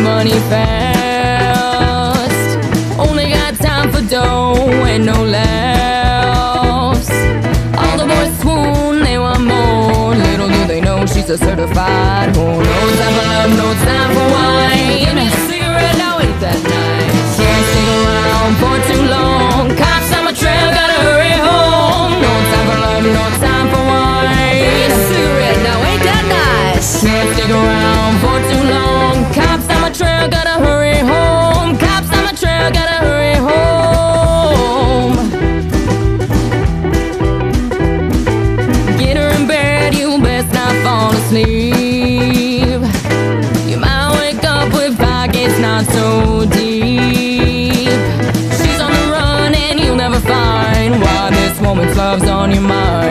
money fast. Only got time for dough and no laughs. All the boys swoon, they want more. Little do they know she's a certified whore. No time for love, no time for wine. Give me a cigarette, now ain't that nice. Can't stick around for too long. Cops on my trail, gotta hurry home. No time for love, no time for wine. Give me a cigarette, now ain't that nice. Can't stick around for too long. Cops on my trail, gotta hurry home. Cops on my trail, gotta hurry home. Get her in bed, you best not fall asleep. You might wake up with pockets not so deep. She's on the run and you'll never find why this woman's love's on your mind.